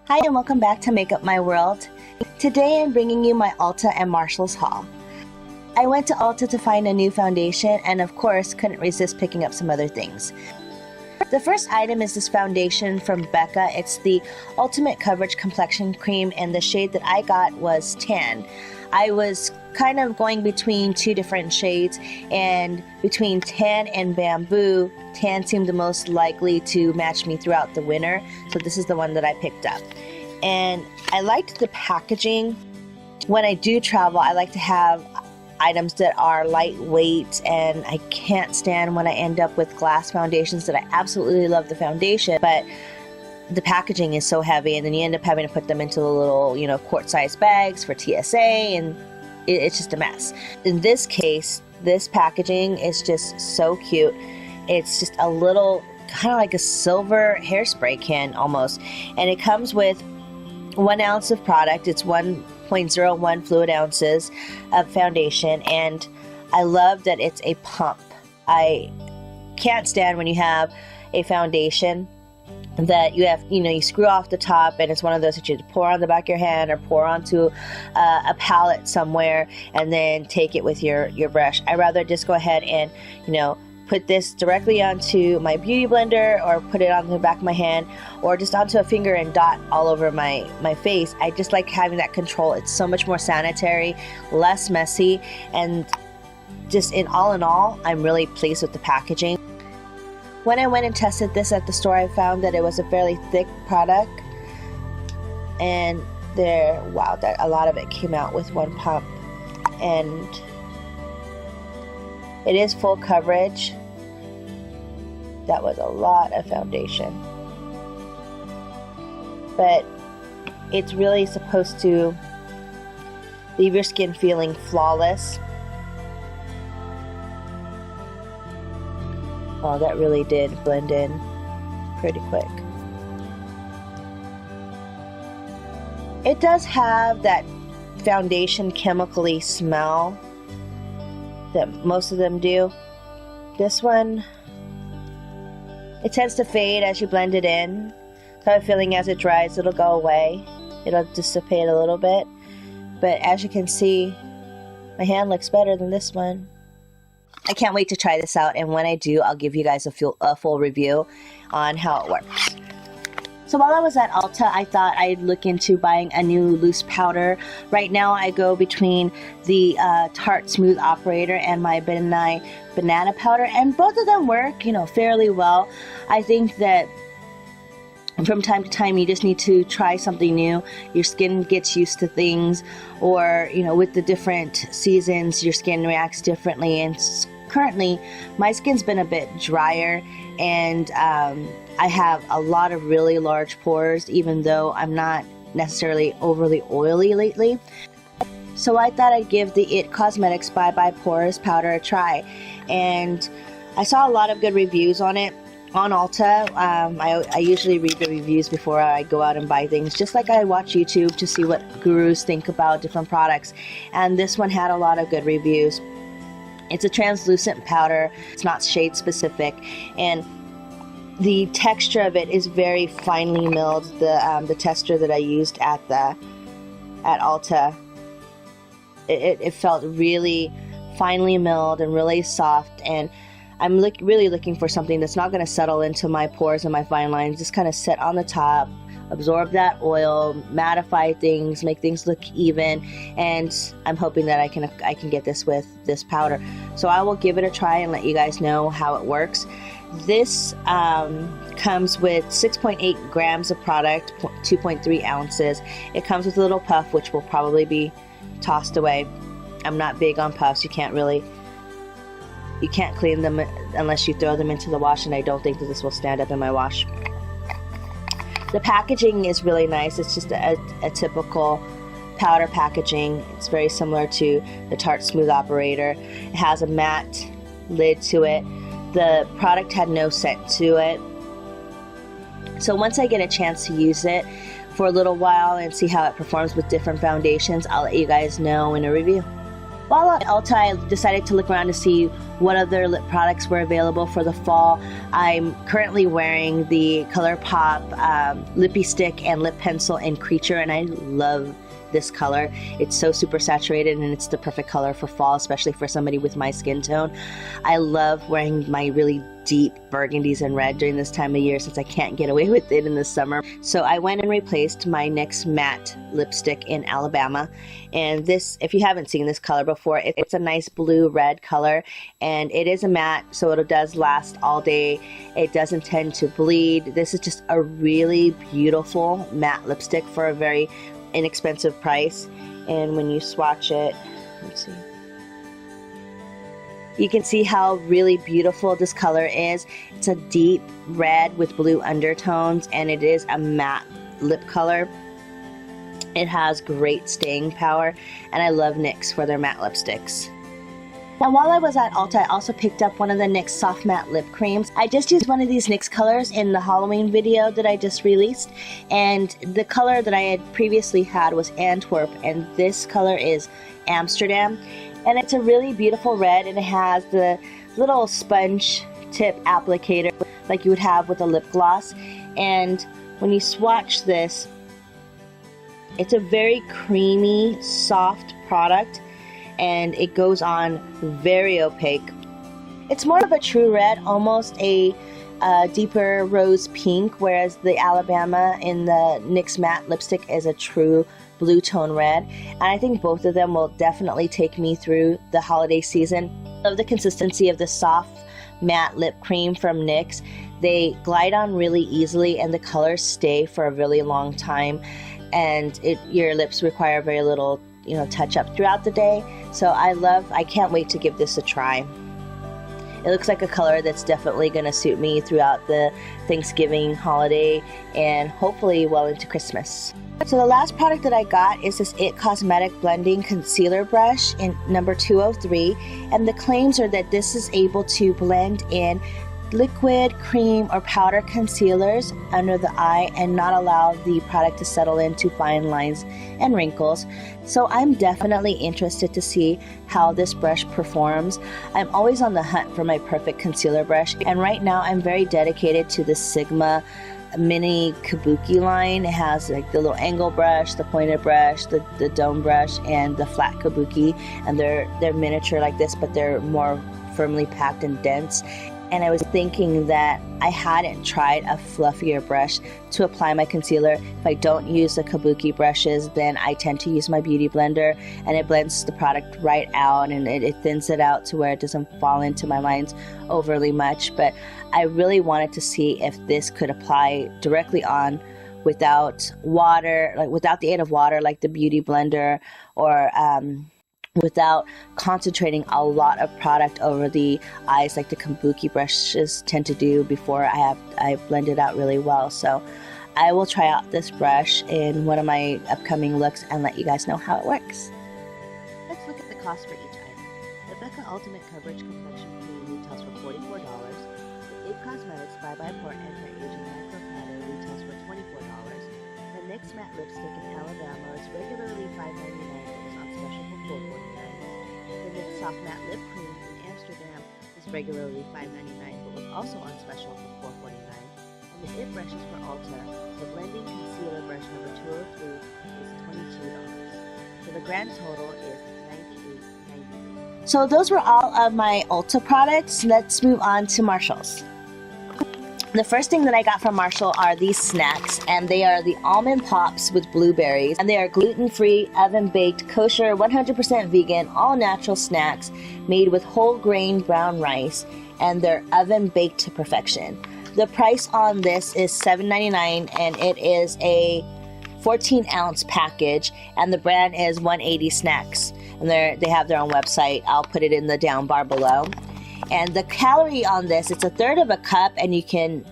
Hi and welcome back to Make Up My World. Today I'm bringing you my Ulta and Marshalls haul. I went to Ulta to find a new foundation and of course couldn't resist picking up some other things. The first item is this foundation from Becca. It's the Ultimate Coverage Complexion Cream and the shade that I got was tan. I was kind of going between two different shades, and between tan and bamboo, tan seemed the most likely to match me throughout the winter, so this is the one that I picked up. And I liked the packaging. When I do travel, I like to have items that are lightweight, and I can't stand when I end up with glass foundations that I absolutely love the foundation, but the packaging is so heavy, and then you end up having to put them into the little, quart-sized bags for TSA, and it's just a mess. In this case, this packaging is just so cute. It's just a little, kind of like a silver hairspray can almost, and it comes with 1 ounce of product. It's 1.01 fluid ounces of foundation, and I love that it's a pump. I can't stand when you have a foundation that you have, you screw off the top and it's one of those that you pour on the back of your hand or pour onto a palette somewhere and then take it with your brush. I'd rather just go ahead and, put this directly onto my beauty blender or put it on the back of my hand or just onto a finger and dot all over my face. I just like having that control. It's so much more sanitary, less messy, and just in all, I'm really pleased with the packaging. When I went and tested this at the store, I found that it was a fairly thick product, and that a lot of it came out with one pump, and it is full coverage. That was a lot of foundation, but it's really supposed to leave your skin feeling flawless. Oh, that really did blend in pretty quick. It does have that foundation chemically smell that most of them do. This one, it tends to fade as you blend it in. So I have a feeling as it dries, it'll go away. It'll dissipate a little bit. But as you can see, my hand looks better than this one. I can't wait to try this out, and when I do, I'll give you guys a full review on how it works. So while I was at Ulta, I thought I'd look into buying a new loose powder. Right now, I go between the Tarte Smooth Operator and my Banana Powder, and both of them work, fairly well. I think that from time to time, you just need to try something new. Your skin gets used to things, or, with the different seasons, your skin reacts differently. And currently, my skin's been a bit drier, and I have a lot of really large pores, even though I'm not necessarily overly oily lately. So I thought I'd give the IT Cosmetics Bye Bye Porous Powder a try. And I saw a lot of good reviews on it on Ulta. I usually read the reviews before I go out and buy things, just like I watch YouTube to see what gurus think about different products. And this one had a lot of good reviews. It's a translucent powder. It's not shade specific, and the texture of it is very finely milled. The tester that I used at Ulta, it felt really finely milled and really soft, and I'm really looking for something that's not going to settle into my pores and my fine lines. Just kind of sit on the top, absorb that oil, mattify things, make things look even, and I'm hoping that I can get this with this powder. So I will give it a try and let you guys know how it works. This comes with 6.8 grams of product, 2.3 ounces. It comes with a little puff, which will probably be tossed away. I'm not big on puffs. You can't clean them unless you throw them into the wash, and I don't think that this will stand up in my wash. The packaging is really nice. It's just a typical powder packaging. It's very similar to the Tarte Smooth Operator. It has a matte lid to it. The product had no scent to it. So once I get a chance to use it for a little while and see how it performs with different foundations, I'll let you guys know in a review. While at Ulta, I decided to look around to see what other lip products were available for the fall. I'm currently wearing the ColourPop Lippy Stick and Lip Pencil in Creature, and I love this color. It's so super saturated and it's the perfect color for fall, especially for somebody with my skin tone. I love wearing my really deep burgundies and red during this time of year since I can't get away with it in the summer. So I went and replaced my NYX matte lipstick in Alabama. And this, if you haven't seen this color before, it's a nice blue-red color, and it is a matte, so it does last all day. It doesn't tend to bleed. This is just a really beautiful matte lipstick for a very inexpensive price. And when you swatch it, let's see, you can see how really beautiful this color is. It's a deep red with blue undertones, and it is a matte lip color. It has great staying power, and I love NYX for their matte lipsticks. Now, while I was at Ulta, I also picked up one of the NYX Soft Matte Lip Creams. I just used one of these NYX colors in the Halloween video that I just released, and the color that I had previously had was Antwerp, and this color is Amsterdam. And it's a really beautiful red, and it has the little sponge tip applicator like you would have with a lip gloss. And when you swatch this, it's a very creamy, soft product, and it goes on very opaque. It's more of a true red, almost a deeper rose pink, whereas the Alabama in the NYX matte lipstick is a true blue tone red. And I think both of them will definitely take me through the holiday season. I love the consistency of the soft matte lip cream from NYX. They glide on really easily, and the colors stay for a really long time, and your lips require very little touch up throughout the day. So I can't wait to give this a try. It looks like a color that's definitely going to suit me throughout the Thanksgiving holiday and hopefully well into Christmas. So the last product that I got is this IT Cosmetic Blending Concealer Brush in number 203, and the claims are that this is able to blend in liquid, cream, or powder concealers under the eye and not allow the product to settle into fine lines and wrinkles. So I'm definitely interested to see how this brush performs. I'm always on the hunt for my perfect concealer brush, and right now I'm very dedicated to the Sigma mini kabuki line. It has like the little angle brush, the pointed brush, the dome brush, and the flat kabuki, and they're miniature like this, but they're more firmly packed and dense. And I was thinking that I hadn't tried a fluffier brush to apply my concealer. If I don't use the kabuki brushes, then I tend to use my beauty blender, and it blends the product right out, and it thins it out to where it doesn't fall into my lines overly much. But I really wanted to see if this could apply directly on without water, like without the aid of water, like the beauty blender, or without concentrating a lot of product over the eyes like the kabuki brushes tend to do before I blend it out really well. So I will try out this brush in one of my upcoming looks and let you guys know how it works. Let's look at the cost for each item. The Becca Ultimate Coverage Complexion Cream retails for $44. The IT Cosmetics Bye Bye Pore Anti-Aging Micro Powder retails for $24. The NYX Matte Lipstick in Alabama is regularly $5.99 but is on special for $4.49. The NYX Soft Matte Lip Cream in Amsterdam is regularly $5.99 but was also on special for $4.49. And the IT Brushes for Ulta, the Blending Concealer Brush number 203 is $22. So the grand total is $98.93. So those were all of my Ulta products. Let's move on to Marshall's. The first thing that I got from Marshall are these snacks, and they are the Almond Pops with blueberries, and they are gluten-free, oven-baked, kosher, 100% vegan, all-natural snacks made with whole grain brown rice, and they're oven-baked to perfection. The price on this is $7.99, and it is a 14-ounce package, and the brand is 180 Snacks, and they have their own website. I'll put it in the down bar below. And the calorie on this, it's a third of a cup, and you can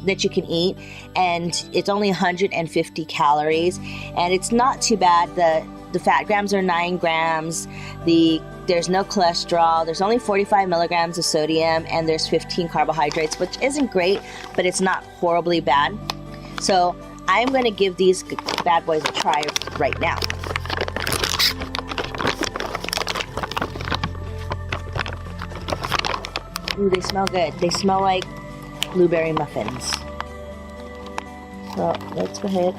eat, and it's only 150 calories, and it's not too bad. The fat grams are 9 grams. There's no cholesterol. There's only 45 milligrams of sodium, and there's 15 carbohydrates, which isn't great, but it's not horribly bad. So I'm going to give these bad boys a try right now. Ooh, they smell good. They smell like blueberry muffins. So let's go ahead.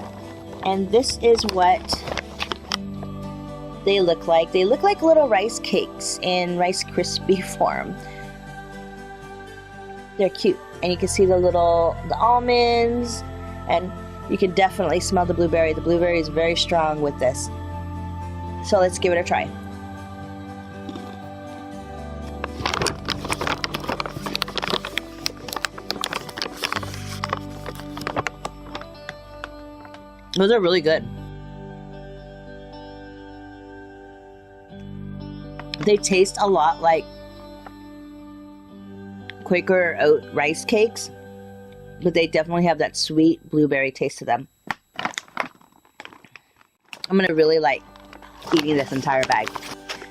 And this is what they look like. They look like little rice cakes in Rice Krispie form. They're cute. And you can see the almonds, and you can definitely smell the blueberry. The blueberry is very strong with this. So let's give it a try. Those are really good. They taste a lot like Quaker oat rice cakes, but they definitely have that sweet blueberry taste to them. I'm gonna really like eating this entire bag.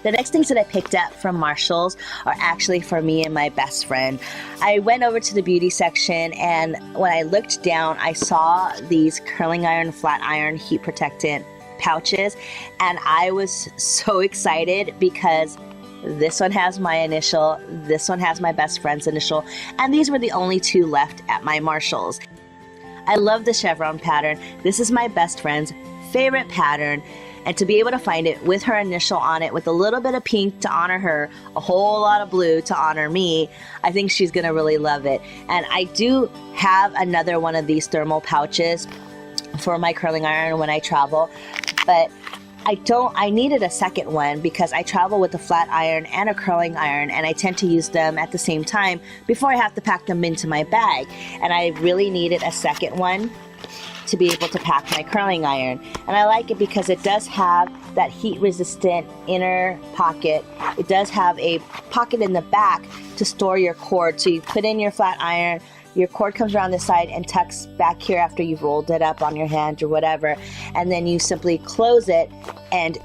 The next things that I picked up from Marshall's are actually for me and my best friend. I went over to the beauty section, and when I looked down, I saw these curling iron, flat iron, heat protectant pouches, and I was so excited because this one has my initial, this one has my best friend's initial, and these were the only two left at my Marshall's. I love the chevron pattern. This is my best friend's favorite pattern. And to be able to find it with her initial on it, with a little bit of pink to honor her, a whole lot of blue to honor me, I think she's going to really love it. And I do have another one of these thermal pouches for my curling iron when I travel, but I needed a second one because I travel with a flat iron and a curling iron, and I tend to use them at the same time before I have to pack them into my bag. And I really needed a second one to be able to pack my curling iron. And I like it because it does have that heat resistant inner pocket. It does have a pocket in the back to store your cord. So you put in your flat iron, your cord comes around the side and tucks back here after you've rolled it up on your hand or whatever. And then you simply close it, and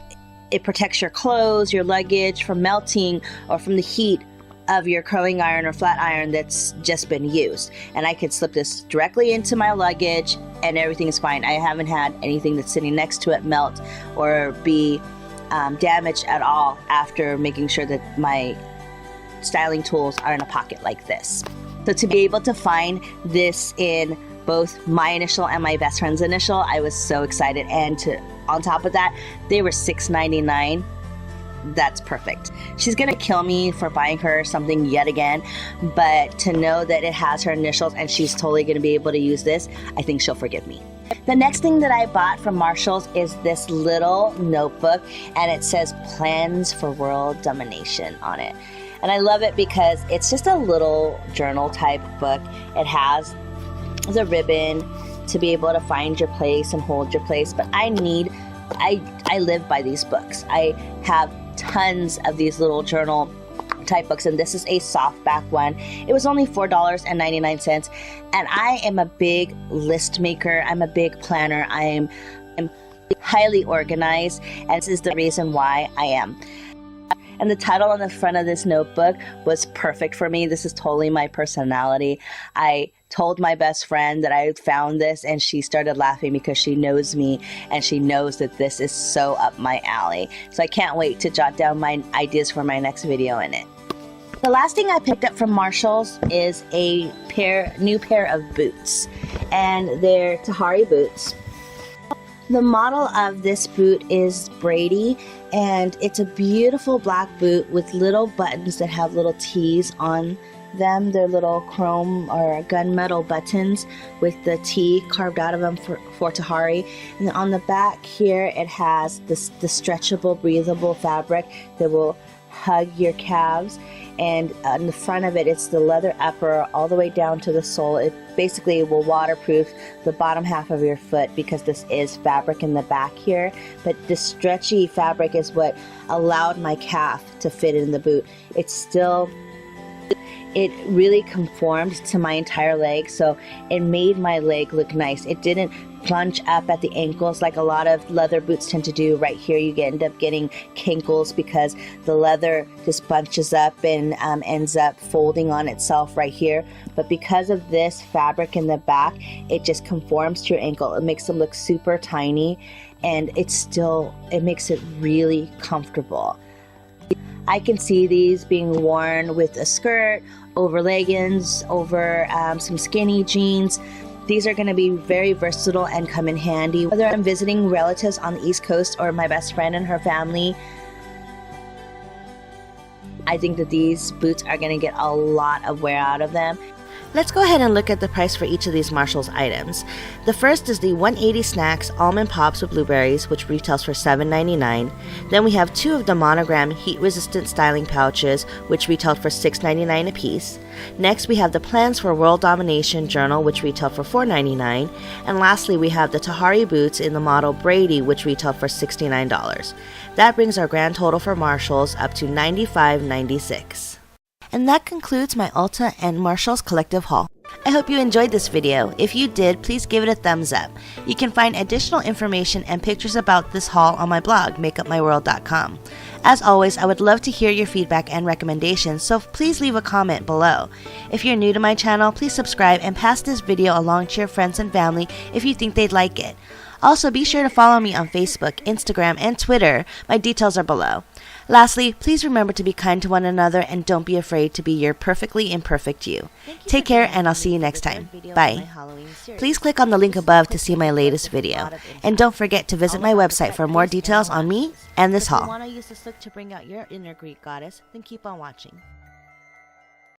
it protects your clothes, your luggage from melting or from the heat of your curling iron or flat iron that's just been used. And I could slip this directly into my luggage and everything is fine. I haven't had anything that's sitting next to it melt or be damaged at all after making sure that my styling tools are in a pocket like this. So to be able to find this in both my initial and my best friend's initial, I was so excited. And on top of that, they were $6.99. That's perfect. She's gonna kill me for buying her something yet again, but to know that it has her initials and she's totally gonna be able to use this, I think she'll forgive me. The next thing that I bought from Marshall's is this little notebook, and it says Plans for World Domination on it. And I love it because it's just a little journal type book. It has the ribbon to be able to find your place and hold your place, but I live by these books. I have tons of these little journal type books, and this is a softback one. It was only $4.99, and I am a big list maker. I'm a big planner. I'm highly organized, and this is the reason why I am. And the title on the front of this notebook was perfect for me. This is totally my personality. I told my best friend that I found this, and she started laughing because she knows me and she knows that this is so up my alley. So I can't wait to jot down my ideas for my next video in it. The last thing I picked up from Marshall's is a new pair of boots, and they're Tahari boots. The model of this boot is Brady, and it's a beautiful black boot with little buttons that have little T's on them. They're little chrome or gunmetal buttons with the T carved out of them for Tahari. And on the back here, it has the stretchable, breathable fabric that will hug your calves. And on the front of it, it's the leather upper all the way down to the sole. It basically will waterproof the bottom half of your foot because this is fabric in the back here. But the stretchy fabric is what allowed my calf to fit in the boot. It really conformed to my entire leg, so it made my leg look nice. It didn't plunge up at the ankles like a lot of leather boots tend to do. Right here you end up getting kinkles because the leather just bunches up and ends up folding on itself right here. But because of this fabric in the back, it just conforms to your ankle. It makes them look super tiny, and it makes it really comfortable. I can see these being worn with a skirt, over leggings, over some skinny jeans. These are going to be very versatile and come in handy. Whether I'm visiting relatives on the East Coast or my best friend and her family, I think that these boots are going to get a lot of wear out of them. Let's go ahead and look at the price for each of these Marshalls items. The first is the 180 Snacks Almond Pops with Blueberries, which retails for $7.99. Then we have 2 of the Monogram Heat-Resistant Styling Pouches, which retailed for $6.99 a piece. Next, we have the Plans for World Domination Journal, which retailed for $4.99. And lastly, we have the Tahari Boots in the model Brady, which retailed for $69. That brings our grand total for Marshalls up to $95.96. And that concludes my Ulta and Marshalls collective haul. I hope you enjoyed this video. If you did, please give it a thumbs up. You can find additional information and pictures about this haul on my blog, makeupmyworld.com. As always, I would love to hear your feedback and recommendations, so please leave a comment below. If you're new to my channel, please subscribe and pass this video along to your friends and family if you think they'd like it. Also, be sure to follow me on Facebook, Instagram, and Twitter. My details are below. Lastly, please remember to be kind to one another and don't be afraid to be your perfectly imperfect you. Take care, and I'll see you next time. Bye. Please click on the link above to see my latest video. And don't forget to visit my website for more details on me and this haul. If you want to use this look to bring out your inner Greek goddess, then keep on watching.